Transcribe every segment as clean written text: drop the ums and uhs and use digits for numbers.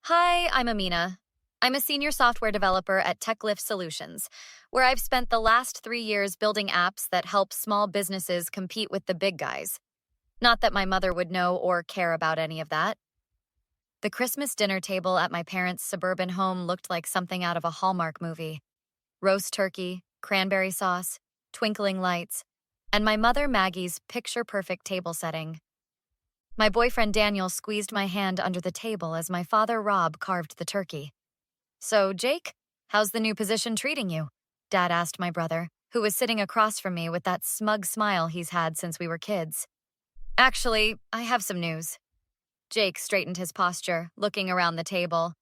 Hi, I'm Amina. I'm a senior software developer at TechLift Solutions, where I've spent the last 3 years building apps that help small businesses compete with the big guys. Not that my mother would know or care about any of that. The Christmas dinner table at my parents' suburban home looked like something out of a Hallmark movie. Roast turkey, cranberry sauce, twinkling lights, and my mother Maggie's picture-perfect table setting. My boyfriend Daniel squeezed my hand under the table as my father Rob carved the turkey. "So, Jake, how's the new position treating you?" Dad asked my brother, who was sitting across from me with that smug smile he's had since we were kids. "Actually, I have some news." Jake straightened his posture, looking around the table.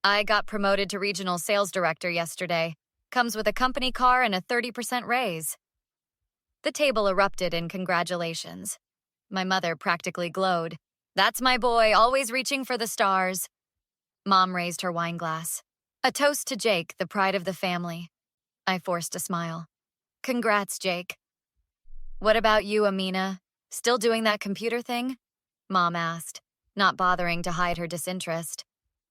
"I got promoted to regional sales director yesterday. Comes with a company car and a 30% raise." The table erupted in congratulations. My mother practically glowed. "That's my boy, always reaching for the stars." Mom raised her wine glass. "A toast to Jake, the pride of the family." I forced a smile. "Congrats, Jake." "What about you, Amina? Still doing that computer thing?" Mom asked, not bothering to hide her disinterest.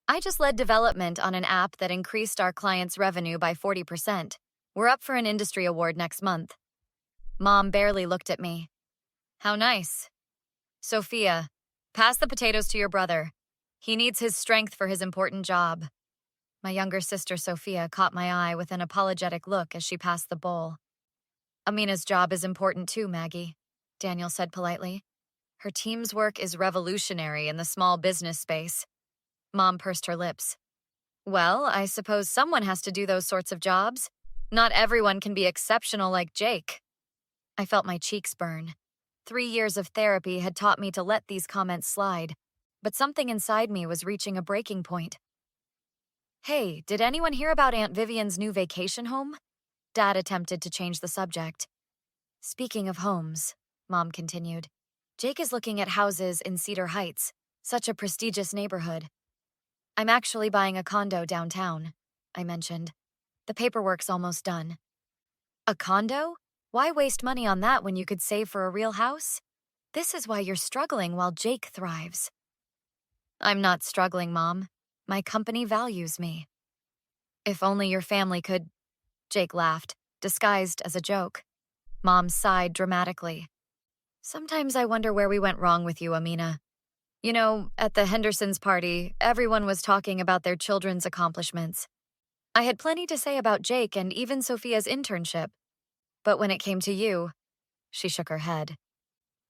"I just led development on an app that increased our clients' revenue by 40%. We're up for an industry award next month." Mom barely looked at me. "How nice." "Sophia, pass the potatoes to your brother. He needs his strength for his important job." My younger sister Sophia caught my eye with an apologetic look as she passed the bowl. "Amina's job is important too, Maggie," Daniel said politely. "Her team's work is revolutionary in the small business space." Mom pursed her lips. "Well, I suppose someone has to do those sorts of jobs. Not everyone can be exceptional like Jake." I felt my cheeks burn. 3 years of therapy had taught me to let these comments slide, but something inside me was reaching a breaking point. "Hey, did anyone hear about Aunt Vivian's new vacation home?" Dad attempted to change the subject. "Speaking of homes," Mom continued, "Jake is looking at houses in Cedar Heights, such a prestigious neighborhood. I'm actually buying a condo downtown," I mentioned. "The paperwork's almost done." "A condo? Why waste money on that when you could save for a real house? This is why you're struggling while Jake thrives." "I'm not struggling, Mom. My company values me." "If only your family could—" Jake laughed, disguised as a joke. Mom sighed dramatically. "Sometimes I wonder where we went wrong with you, Amina. You know, at the Hendersons' party, everyone was talking about their children's accomplishments. I had plenty to say about Jake and even Sophia's internship. But when it came to you," she shook her head,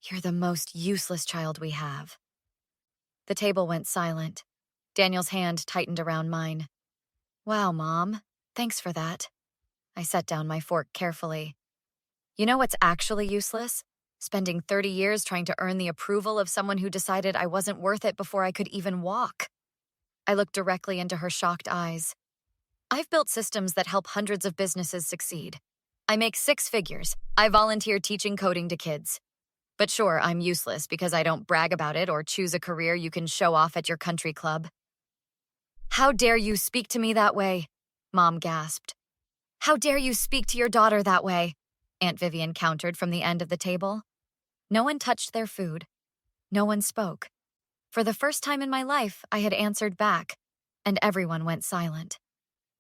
"you're the most useless child we have." The table went silent. Daniel's hand tightened around mine. "Wow, Mom. Thanks for that." I set down my fork carefully. "You know what's actually useless? Spending 30 years trying to earn the approval of someone who decided I wasn't worth it before I could even walk." I looked directly into her shocked eyes. "I've built systems that help hundreds of businesses succeed. I make 6 figures. I volunteer teaching coding to kids. But sure, I'm useless because I don't brag about it or choose a career you can show off at your country club." "How dare you speak to me that way?" Mom gasped. "How dare you speak to your daughter that way?" Aunt Vivian countered from the end of the table. No one touched their food. No one spoke. For the first time in my life, I had answered back, and everyone went silent.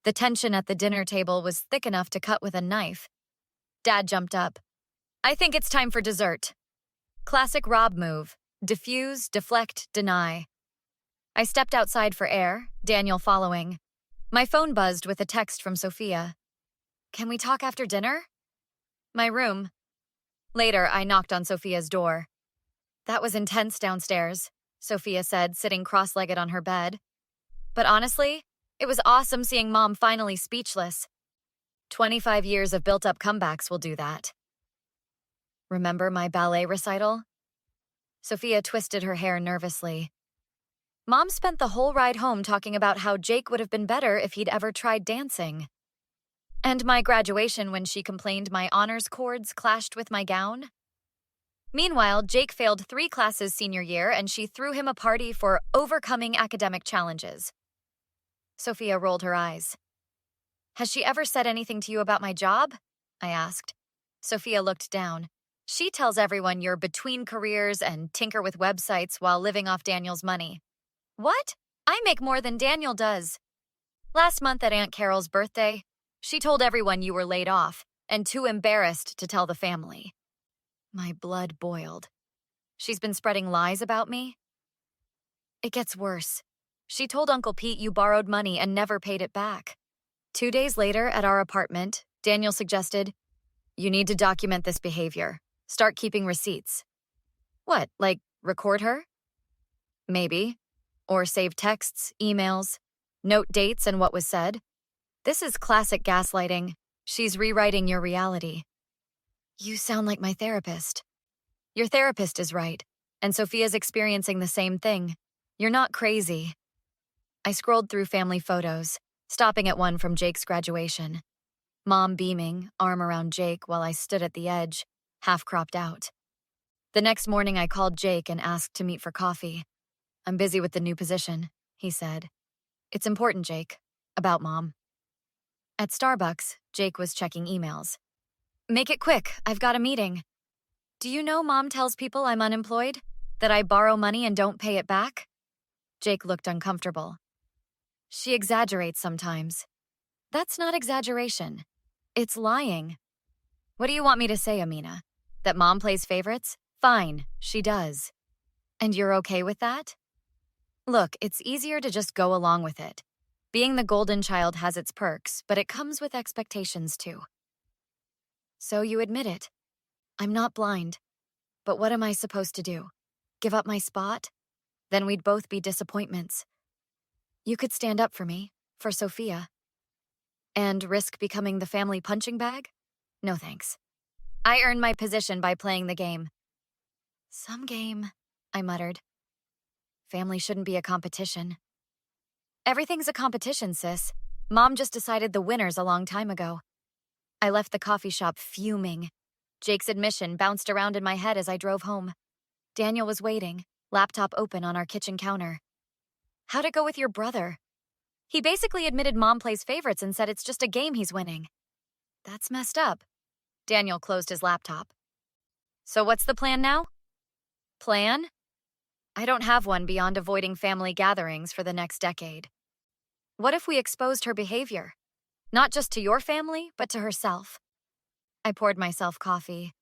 The tension at the dinner table was thick enough to cut with a knife. Dad jumped up. "I think it's time for dessert." Classic Rob move. Diffuse, deflect, deny. I stepped outside for air, Daniel following. My phone buzzed with a text from Sophia. "Can we talk after dinner?" "My room." Later, I knocked on Sophia's door. "That was intense downstairs," Sophia said, sitting cross-legged on her bed. "But honestly, it was awesome seeing Mom finally speechless. 25 years of built-up comebacks will do that." "Remember my ballet recital?" Sophia twisted her hair nervously. "Mom spent the whole ride home talking about how Jake would have been better if he'd ever tried dancing. And my graduation when she complained my honors cords clashed with my gown. Meanwhile, Jake failed 3 classes senior year and she threw him a party for overcoming academic challenges." Sophia rolled her eyes. "Has she ever said anything to you about my job?" I asked. Sophia looked down. "She tells everyone you're between careers and tinker with websites while living off Daniel's money." "What? I make more than Daniel does. Last month at Aunt Carol's birthday, she told everyone you were laid off and too embarrassed to tell the family. My blood boiled. She's been spreading lies about me? It gets worse. She told Uncle Pete you borrowed money and never paid it back. 2 days later, at our apartment, Daniel suggested, "You need to document this behavior. Start keeping receipts." What, like record her? Maybe. Or save texts, emails, note dates and what was said. This is classic gaslighting. She's rewriting your reality. You sound like my therapist. Your therapist is right, and Sophia's experiencing the same thing. You're not crazy. I scrolled through family photos, stopping at one from Jake's graduation. Mom beaming, arm around Jake while I stood at the edge, half cropped out. The next morning I called Jake and asked to meet for coffee. "I'm busy with the new position," he said. "It's important, Jake. About Mom." At Starbucks, Jake was checking emails. "Make it quick, I've got a meeting." "Do you know Mom tells people I'm unemployed? That I borrow money and don't pay it back?" Jake looked uncomfortable. "She exaggerates sometimes." "That's not exaggeration. It's lying." "What do you want me to say, Amina? That Mom plays favorites? Fine, she does. And you're okay with that?" "Look, it's easier to just go along with it. Being the golden child has its perks, but it comes with expectations too." "So you admit it. I'm not blind. But what am I supposed to do? Give up my spot? Then we'd both be disappointments. You could stand up for me, for Sophia. And risk becoming the family punching bag? No thanks. I earned my position by playing the game." "Some game," I muttered. "Family shouldn't be a competition." "Everything's a competition, sis. Mom just decided the winners a long time ago." I left the coffee shop fuming. Jake's admission bounced around in my head as I drove home. Daniel was waiting, laptop open on our kitchen counter. "How'd it go with your brother?" "He basically admitted Mom plays favorites and said it's just a game he's winning." "That's messed up." Daniel closed his laptop. "So what's the plan now?" "Plan? I don't have one beyond avoiding family gatherings for the next decade. What if we exposed her behavior? Not just to your family, but to herself." I poured myself coffee.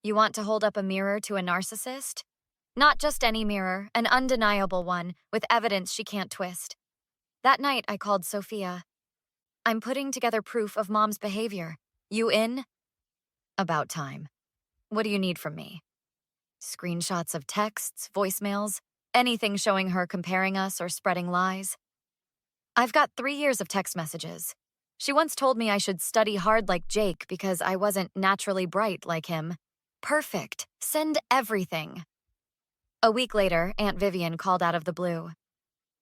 "You want to hold up a mirror to a narcissist? Not just any mirror, an undeniable one, with evidence she can't twist." That night, I called Sophia. "I'm putting together proof of Mom's behavior. You in?" "About time. What do you need from me?" "Screenshots of texts, voicemails, anything showing her comparing us or spreading lies." "I've got 3 years of text messages. She once told me I should study hard like Jake because I wasn't naturally bright like him. Perfect. Send everything." A week later, Aunt Vivian called out of the blue.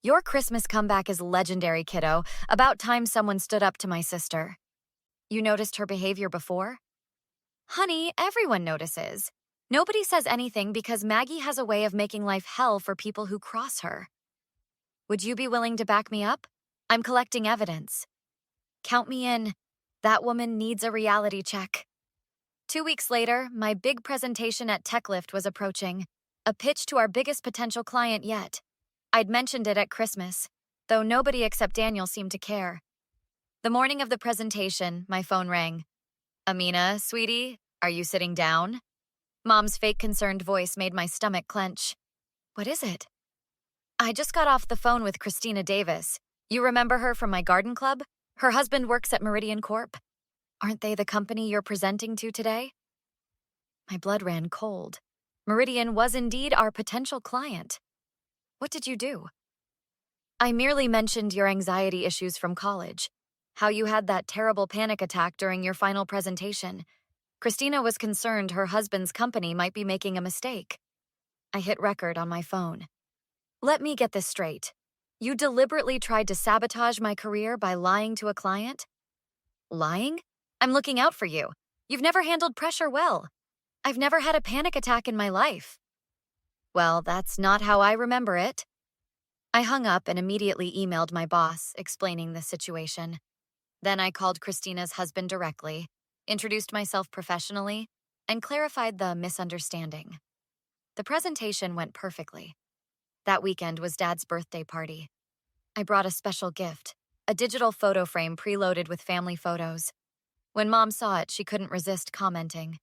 "Your Christmas comeback is legendary, kiddo. About time someone stood up to my sister." "You noticed her behavior before?" "Honey, everyone notices. Nobody says anything because Maggie has a way of making life hell for people who cross her." "Would you be willing to back me up? I'm collecting evidence." "Count me in. That woman needs a reality check." 2 weeks later, my big presentation at TechLift was approaching, a pitch to our biggest potential client yet. I'd mentioned it at Christmas, though nobody except Daniel seemed to care. The morning of the presentation, my phone rang. "Amina, sweetie, are you sitting down?" Mom's fake concerned voice made my stomach clench. "What is it?" "I just got off the phone with Christina Davis. You remember her from my garden club? Her husband works at Meridian Corp. Aren't they the company you're presenting to today?" My blood ran cold. Meridian was indeed our potential client. "What did you do?" "I merely mentioned your anxiety issues from college. How you had that terrible panic attack during your final presentation. Christina was concerned her husband's company might be making a mistake." I hit record on my phone. "Let me get this straight. You deliberately tried to sabotage my career by lying to a client?" "Lying? I'm looking out for you. You've never handled pressure well. I've never had a panic attack in my life." "Well, that's not how I remember it." I hung up and immediately emailed my boss, explaining the situation. Then I called Christina's husband directly, introduced myself professionally, and clarified the misunderstanding. The presentation went perfectly. That weekend was Dad's birthday party. I brought a special gift, a digital photo frame preloaded with family photos. When Mom saw it, she couldn't resist commenting.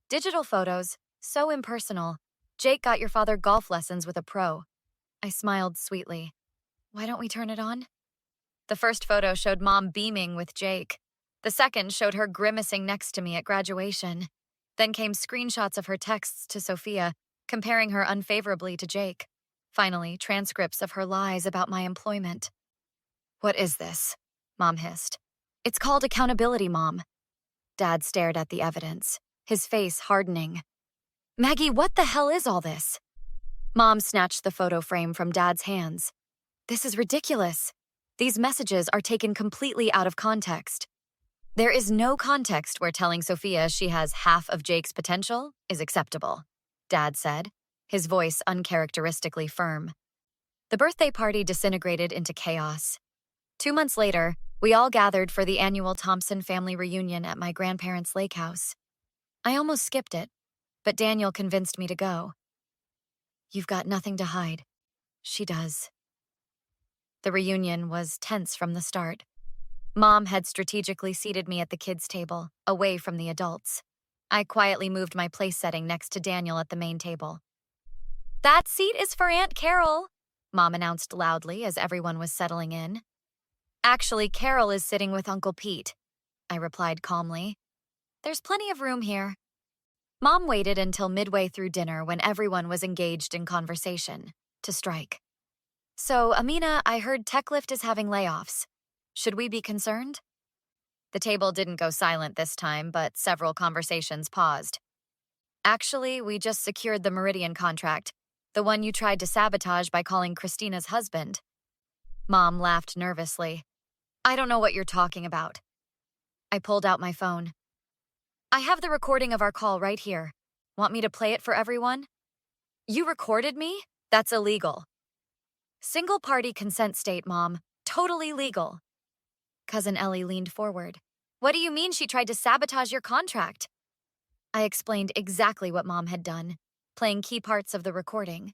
Digital photos? So impersonal. Jake got your father golf lessons with a pro. I smiled sweetly. Why don't we turn it on? The first photo showed Mom beaming with Jake. The second showed her grimacing next to me at graduation. Then came screenshots of her texts to Sophia, comparing her unfavorably to Jake. Finally, transcripts of her lies about my employment. What is this? Mom hissed. It's called accountability, Mom. Dad stared at the evidence, his face hardening. Maggie, what the hell is all this? Mom snatched the photo frame from Dad's hands. This is ridiculous. These messages are taken completely out of context. There is no context where telling Sophia she has half of Jake's potential is acceptable, Dad said, his voice uncharacteristically firm. The birthday party disintegrated into chaos. 2 months later, we all gathered for the annual Thompson family reunion at my grandparents' lake house. I almost skipped it, but Daniel convinced me to go. You've got nothing to hide. She does. The reunion was tense from the start. Mom had strategically seated me at the kids' table, away from the adults. I quietly moved my place setting next to Daniel at the main table. That seat is for Aunt Carol, Mom announced loudly as everyone was settling in. Actually, Carol is sitting with Uncle Pete, I replied calmly. There's plenty of room here. Mom waited until midway through dinner when everyone was engaged in conversation, to strike. So, Amina, I heard TechLift is having layoffs. Should we be concerned? The table didn't go silent this time, but several conversations paused. Actually, we just secured the Meridian contract, the one you tried to sabotage by calling Christina's husband. Mom laughed nervously. I don't know what you're talking about. I pulled out my phone. I have the recording of our call right here. Want me to play it for everyone? You recorded me? That's illegal. Single-party consent state, Mom. Totally legal. Cousin Ellie leaned forward. What do you mean she tried to sabotage your contract? I explained exactly what Mom had done, playing key parts of the recording.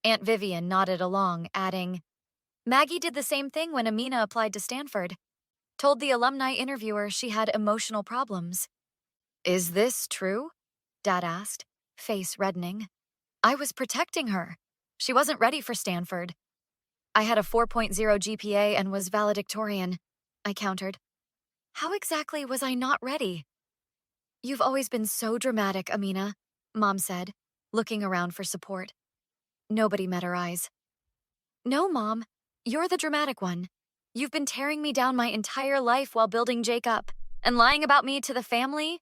Aunt Vivian nodded along, adding, Maggie did the same thing when Amina applied to Stanford. Told the alumni interviewer she had emotional problems. Is this true? Dad asked, face reddening. I was protecting her. She wasn't ready for Stanford. I had a 4.0 GPA and was valedictorian, I countered. How exactly was I not ready? You've always been so dramatic, Amina, Mom said, looking around for support. Nobody met her eyes. No, Mom, you're the dramatic one. You've been tearing me down my entire life while building Jake up, and lying about me to the family.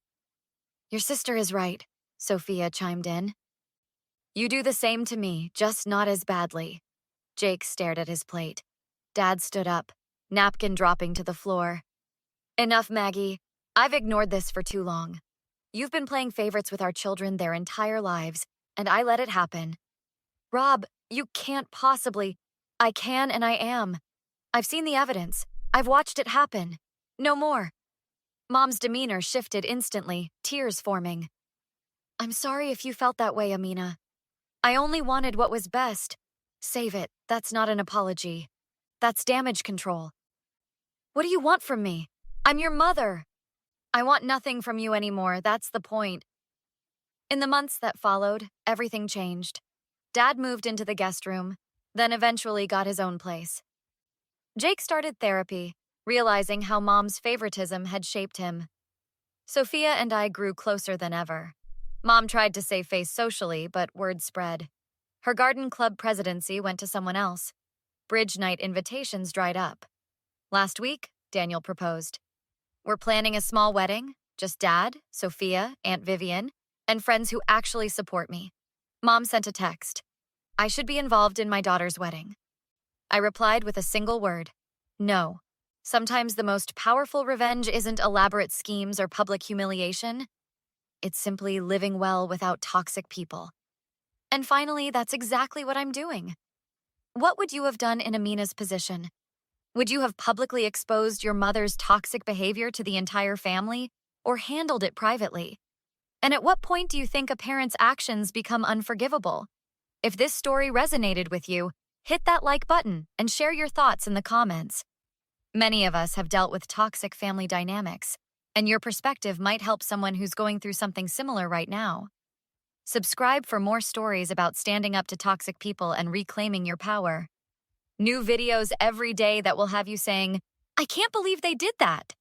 Your sister is right, Sophia chimed in. You do the same to me, just not as badly. Jake stared at his plate. Dad stood up, napkin dropping to the floor. Enough, Maggie. I've ignored this for too long. You've been playing favorites with our children their entire lives, and I let it happen. Rob, you can't possibly. I can and I am. I've seen the evidence. I've watched it happen. No more. Mom's demeanor shifted instantly, tears forming. I'm sorry if you felt that way, Amina. I only wanted what was best. Save it. That's not an apology. That's damage control. What do you want from me? I'm your mother. I want nothing from you anymore, that's the point. In the months that followed, everything changed. Dad moved into the guest room, then eventually got his own place. Jake started therapy, realizing how Mom's favoritism had shaped him. Sophia and I grew closer than ever. Mom tried to save face socially, but word spread. Her garden club presidency went to someone else. Bridge night invitations dried up. Last week, Daniel proposed. We're planning a small wedding, just Dad, Sophia, Aunt Vivian, and friends who actually support me. Mom sent a text. I should be involved in my daughter's wedding. I replied with a single word. No. Sometimes the most powerful revenge isn't elaborate schemes or public humiliation. It's simply living well without toxic people. And finally, that's exactly what I'm doing. What would you have done in Amina's position? Would you have publicly exposed your mother's toxic behavior to the entire family, or handled it privately? And at what point do you think a parent's actions become unforgivable? If this story resonated with you, Hit that like button and share your thoughts in the comments. Many of us have dealt with toxic family dynamics, and your perspective might help someone who's going through something similar right now. Subscribe for more stories about standing up to toxic people and reclaiming your power. New videos every day that will have you saying, "I can't believe they did that."